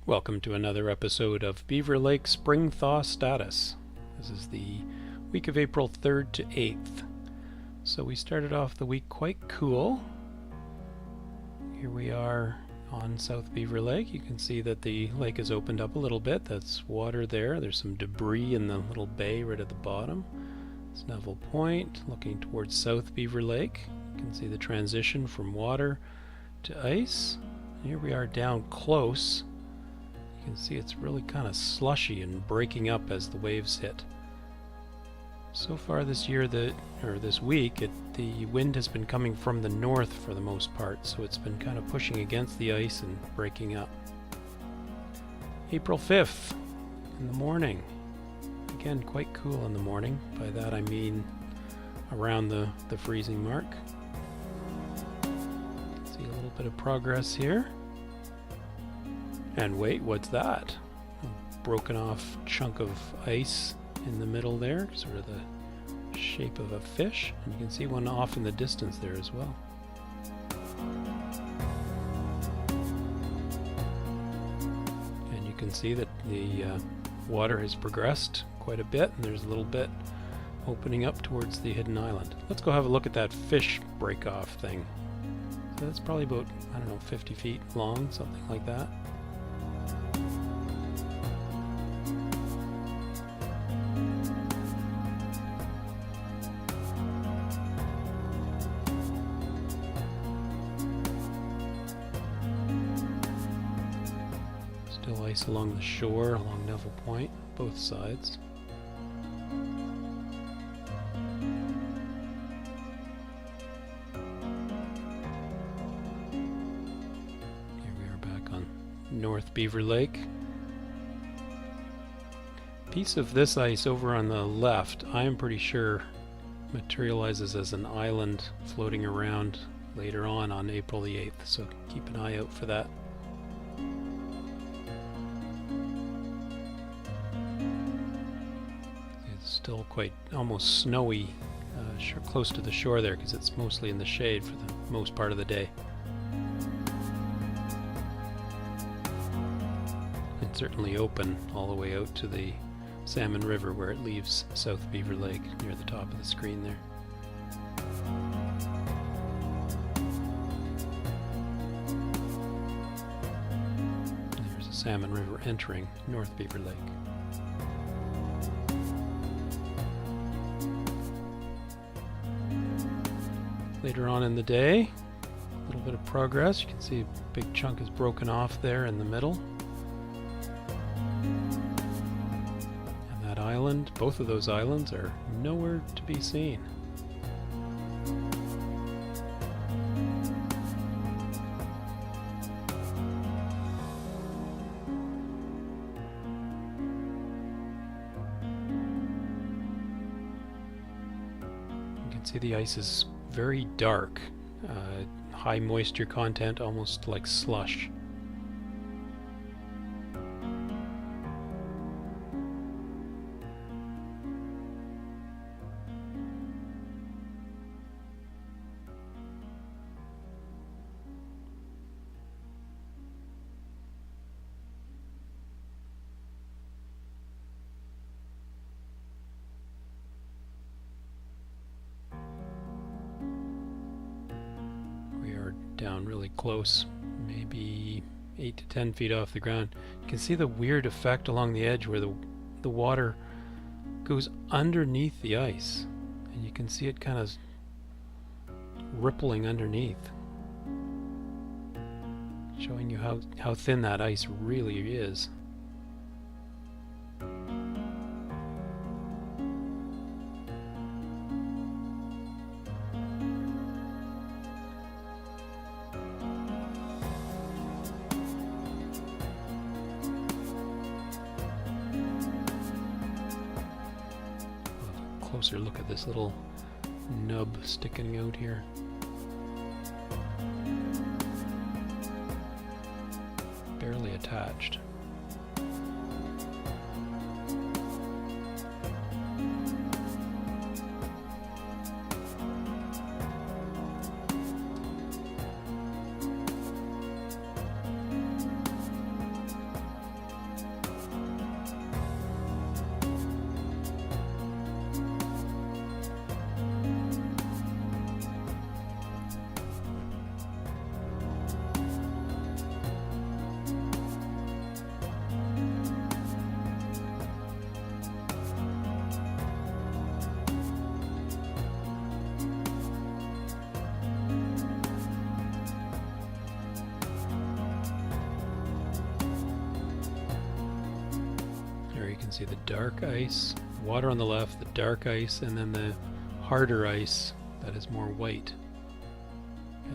Welcome to another episode of Beaver Lake Spring Thaw Status. This is the week of April 3rd to 8th. So we started off the week quite cool. Here we are on South Beaver Lake. You can see that the lake has opened up a little bit. That's water there. There's some debris in the little bay right at the bottom. Snovel Point, looking towards South Beaver Lake. You can see the transition from water to ice. Here we are down close. You can see it's really kind of slushy and breaking up as the waves hit. So far this year, this week, the wind has been coming from the north for the most part, so it's been kind of pushing against the ice and breaking up. April 5th, in the morning. Again, quite cool in the morning. By that I mean around the freezing mark. See a little bit of progress here. And wait, what's that? A broken off chunk of ice in the middle there, sort of the shape of a fish. And you can see one off in the distance there as well. And you can see that the water has progressed quite a bit, and there's a little bit opening up towards the hidden island. Let's go have a look at that fish break-off thing. So that's probably about, 50 feet long, something like that. Still ice along the shore, along Neville Point, both sides. Here we are back on North Beaver Lake. Piece of this ice over on the left, I am pretty sure materializes as an island floating around later on April the 8th, so keep an eye out for that. Still quite almost snowy close to the shore there, because it's mostly in the shade for the most part of the day. It's certainly open all the way out to the Salmon River where it leaves South Beaver Lake near the top of the screen there. There's the Salmon River entering North Beaver Lake. Later on in the day, a little bit of progress. You can see a big chunk is broken off there in the middle. And that island, both of those islands, are nowhere to be seen. You can see the ice is very dark, high moisture content, almost like slush. Down really close, maybe 8 to 10 feet off the ground. You can see the weird effect along the edge where the water goes underneath the ice, and you can see it kind of rippling underneath, showing you how thin that ice really is. Closer look at this little nub sticking out here. Barely attached. can see the dark ice, water on the left, the dark ice, and then the harder ice that is more white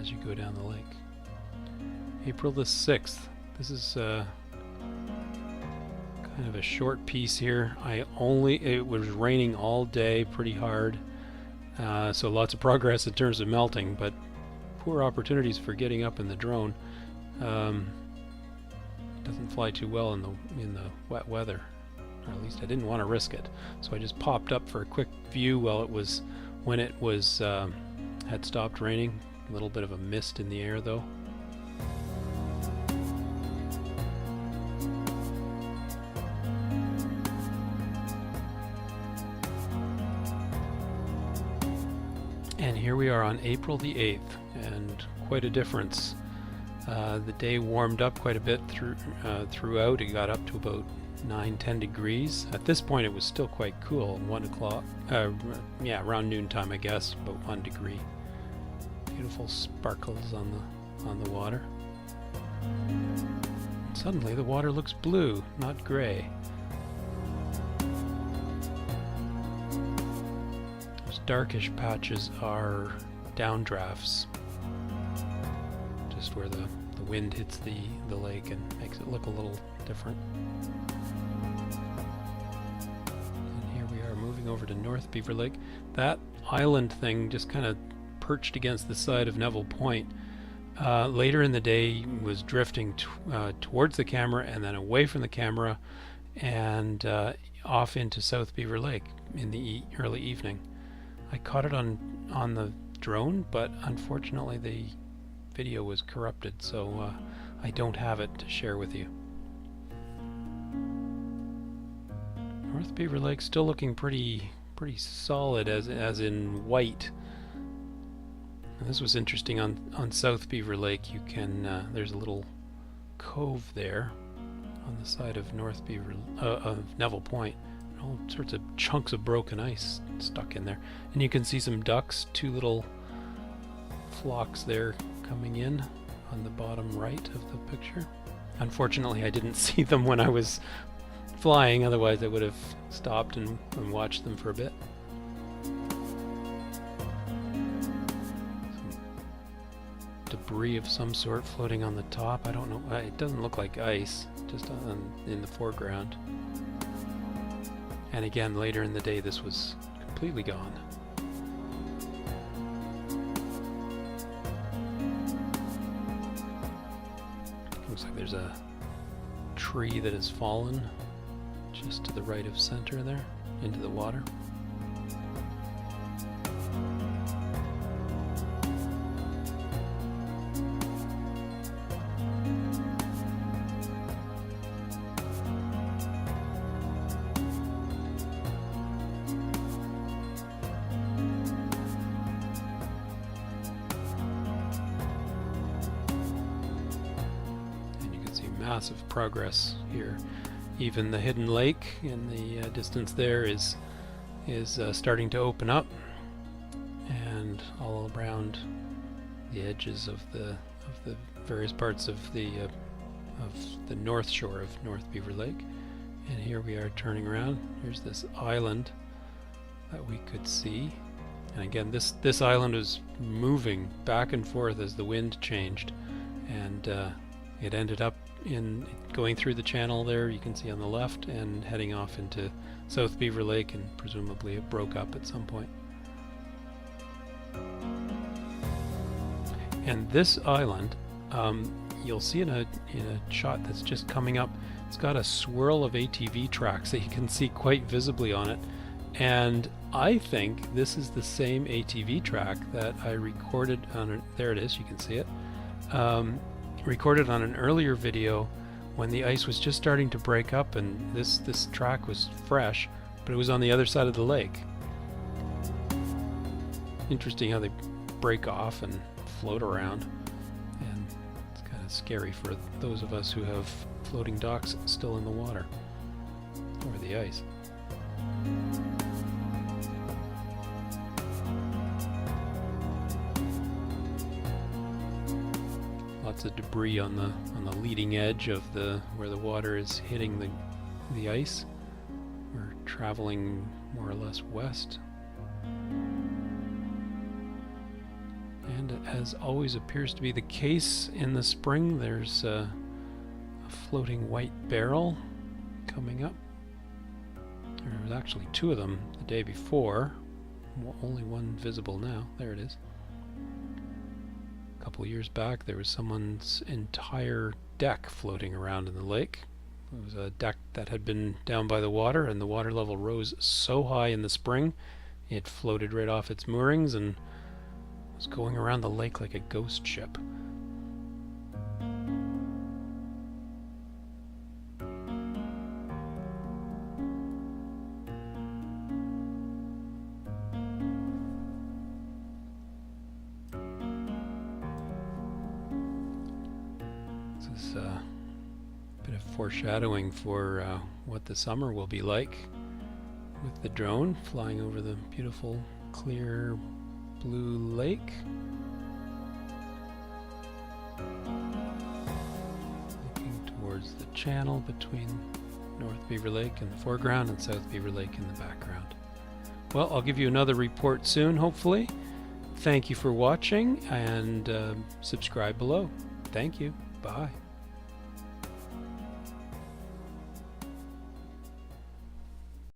as you go down the lake. April the 6th. This is kind of a short piece here. It was raining all day pretty hard, so lots of progress in terms of melting, but poor opportunities for getting up in the drone. Doesn't fly too well in the wet weather, or at least I didn't want to risk it, so I just popped up for a quick view when it was had stopped raining. A little bit of a mist in the air though. And here we are on April the 8th, and quite a difference. The day warmed up quite a bit throughout. It got up to about 9-10 degrees. At this point it was still quite cool. 1 o'clock, yeah, around noontime I guess, about 1 degree. Beautiful sparkles on the water. Suddenly the water looks blue, not gray. Those darkish patches are downdrafts, just where the wind hits the lake and makes it look a little different. And here we are moving over to North Beaver Lake. That island thing just kind of perched against the side of Neville Point. Later in the day was drifting towards the camera and then away from the camera and off into South Beaver Lake in the early evening. I caught it on the drone, but unfortunately the video was corrupted, so I don't have it to share with you. North Beaver Lake still looking pretty solid, as in white. And this was interesting on South Beaver Lake. You can there's a little cove there on the side of of Neville Point. All sorts of chunks of broken ice stuck in there, and you can see some ducks, 2 little flocks there coming in on the bottom right of the picture. Unfortunately I didn't see them when I was flying, otherwise I would have stopped and watched them for a bit. Debris of some sort floating on the top. I don't know, it doesn't look like ice, just in the foreground. And again, later in the day this was completely gone. Looks like there's a tree that has fallen just to the right of center there into the water. Massive progress here. Even the hidden lake in the distance there is starting to open up, and all around the edges of the various parts of the north shore of North Beaver Lake. And here we are turning around. Here's this island that we could see, and again this island was moving back and forth as the wind changed, and it ended up in going through the channel there, you can see on the left, and heading off into South Beaver Lake, and presumably it broke up at some point. And this island, you'll see in a shot that's just coming up, it's got a swirl of ATV tracks that you can see quite visibly on it, and I think this is the same ATV track that I recorded on there it is, you can see it. Recorded on an earlier video when the ice was just starting to break up, and this track was fresh, but it was on the other side of the lake. Interesting how they break off and float around, and it's kind of scary for those of us who have floating docks still in the water or the ice. Lots of debris on the leading edge of where the water is hitting the ice. We're traveling more or less west. And as always appears to be the case in the spring, there's a floating white barrel coming up. There was actually two of them the day before. Only one visible now. There it is. A couple of years back there was someone's entire deck floating around in the lake. It was a deck that had been down by the water, and the water level rose so high in the spring it floated right off its moorings and was going around the lake like a ghost ship. This is a bit of foreshadowing for what the summer will be like, with the drone flying over the beautiful clear blue lake. Looking towards the channel between North Beaver Lake in the foreground and South Beaver Lake in the background. Well, I'll give you another report soon, hopefully. Thank you for watching, and subscribe below. Thank you. Bye.